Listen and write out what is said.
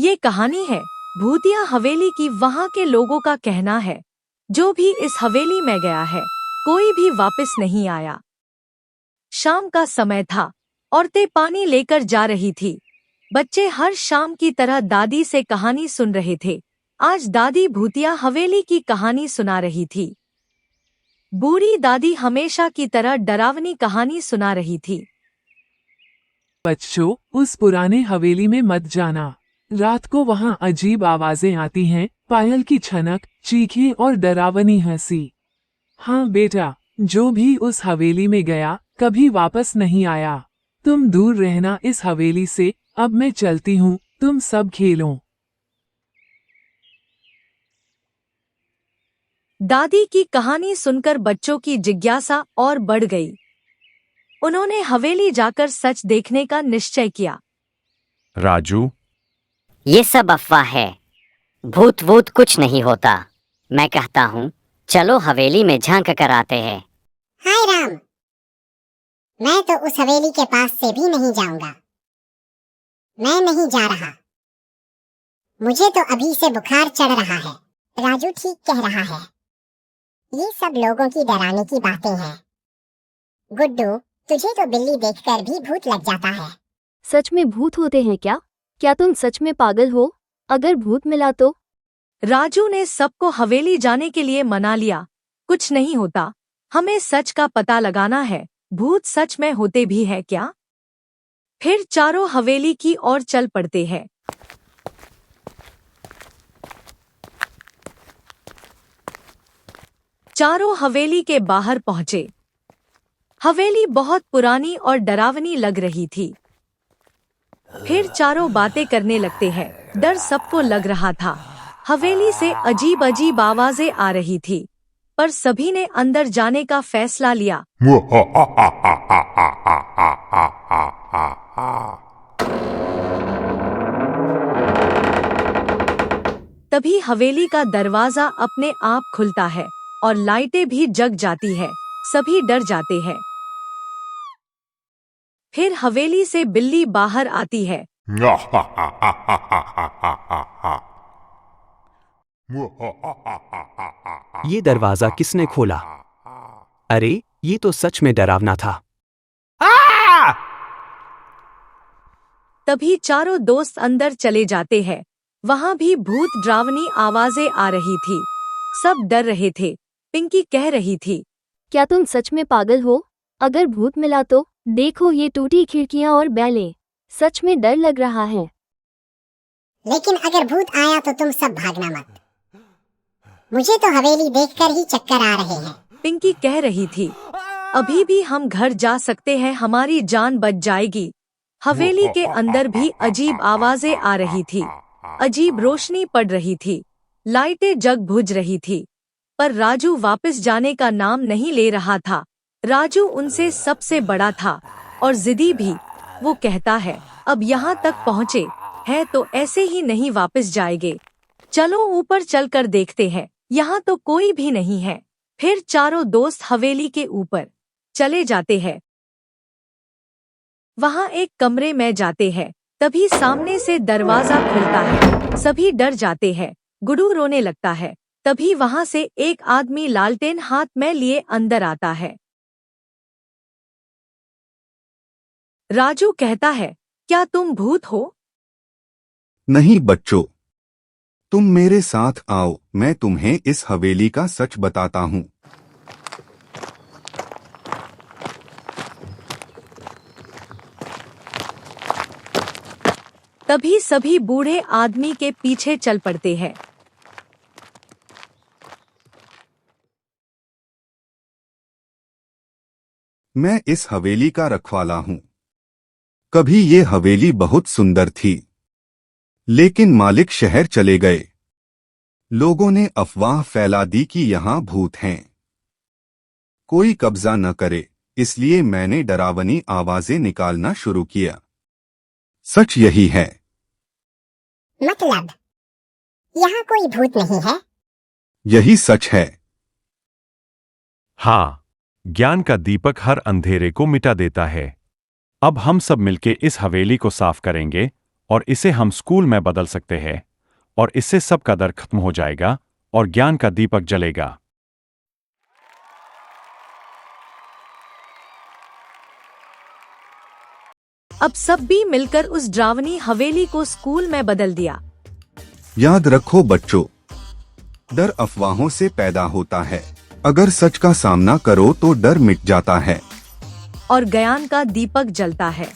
ये कहानी है भूतिया हवेली की। वहाँ के लोगों का कहना है जो भी इस हवेली में गया है कोई भी वापस नहीं आया। शाम का समय था, औरतें पानी लेकर जा रही थी। बच्चे हर शाम की तरह दादी से कहानी सुन रहे थे। आज दादी भूतिया हवेली की कहानी सुना रही थी। बूढ़ी दादी हमेशा की तरह डरावनी कहानी सुना रही थी। बच्चों, उस पुराने हवेली में मत जाना। रात को वहाँ अजीब आवाजें आती हैं, पायल की छनक, चीखें और डरावनी हंसी। हाँ बेटा, जो भी उस हवेली में गया कभी वापस नहीं आया। तुम दूर रहना इस हवेली से। अब मैं चलती हूँ, तुम सब खेलो। दादी की कहानी सुनकर बच्चों की जिज्ञासा और बढ़ गई। उन्होंने हवेली जाकर सच देखने का निश्चय किया। राजू, ये सब अफवाह है। भूत वूत कुछ नहीं होता। मैं कहता हूँ चलो हवेली में झांक कर आते हैं। हाय राम, मैं तो उस हवेली के पास से भी नहीं जाऊंगा। मैं नहीं जा रहा। मुझे तो अभी से बुखार चढ़ रहा है। राजू ठीक कह रहा है। ये सब लोगों की डराने की बातें हैं। गुड्डू, तुझे तो बिल्ली देखकर भी भूत लग जाता है। सच में भूत होते हैं क्या? क्या तुम सच में पागल हो? अगर भूत मिला तो? राजू ने सबको हवेली जाने के लिए मना लिया। कुछ नहीं होता, हमें सच का पता लगाना है। भूत सच में होते भी है क्या? फिर चारों हवेली की ओर चल पड़ते हैं। चारों हवेली के बाहर पहुंचे। हवेली बहुत पुरानी और डरावनी लग रही थी। फिर चारों बातें करने लगते हैं। डर सबको लग रहा था। हवेली से अजीब अजीब आवाजें आ रही थी, पर सभी ने अंदर जाने का फैसला लिया। तभी हवेली का दरवाजा अपने आप खुलता है और लाइटें भी जग जाती है। सभी डर जाते हैं। फिर हवेली से बिल्ली बाहर आती है। ये दरवाजा किसने खोला? अरे, ये तो सच में डरावना था। तभी चारों दोस्त अंदर चले जाते हैं। वहाँ भी भूत डरावनी आवाजें आ रही थी। सब डर रहे थे। पिंकी कह रही थी, क्या तुम सच में पागल हो? अगर भूत मिला तो? देखो ये टूटी खिड़कियां और बैलें। सच में डर लग रहा है। लेकिन अगर भूत आया तो तुम सब भागना मत। मुझे तो हवेली देखकर ही चक्कर आ रहे हैं। पिंकी कह रही थी, अभी भी हम घर जा सकते हैं, हमारी जान बच जाएगी। हवेली के अंदर भी अजीब आवाजें आ रही थी। अजीब रोशनी पड़ रही थी। लाइटें जग बुझ रही थी। पर राजू वापस जाने का नाम नहीं ले रहा था। राजू उनसे सबसे बड़ा था और जिद्दी भी। वो कहता है, अब यहाँ तक पहुँचे हैं तो ऐसे ही नहीं वापस जाएंगे। चलो ऊपर चलकर देखते हैं। यहाँ तो कोई भी नहीं है। फिर चारों दोस्त हवेली के ऊपर चले जाते हैं। वहाँ एक कमरे में जाते हैं। तभी सामने से दरवाजा खुलता है। सभी डर जाते हैं। गुड्डू रोने लगता है। तभी वहाँ से एक आदमी लालटेन हाथ में लिए अंदर आता है। राजू कहता है, क्या तुम भूत हो? नहीं बच्चों, तुम मेरे साथ आओ, मैं तुम्हें इस हवेली का सच बताता हूँ। तभी सभी बूढ़े आदमी के पीछे चल पड़ते हैं। मैं इस हवेली का रखवाला हूँ। कभी ये हवेली बहुत सुंदर थी, लेकिन मालिक शहर चले गए। लोगों ने अफवाह फैला दी कि यहाँ भूत हैं। कोई कब्जा न करे, इसलिए मैंने डरावनी आवाजें निकालना शुरू किया। सच यही है। मतलब यहाँ कोई भूत नहीं है? यही सच है। हाँ, ज्ञान का दीपक हर अंधेरे को मिटा देता है। अब हम सब मिलके इस हवेली को साफ करेंगे और इसे हम स्कूल में बदल सकते हैं, और इससे सबका डर खत्म हो जाएगा और ज्ञान का दीपक जलेगा। अब सब भी मिलकर उस डरावनी हवेली को स्कूल में बदल दिया। याद रखो बच्चों, डर अफवाहों से पैदा होता है। अगर सच का सामना करो तो डर मिट जाता है और ज्ञान का दीपक जलता है।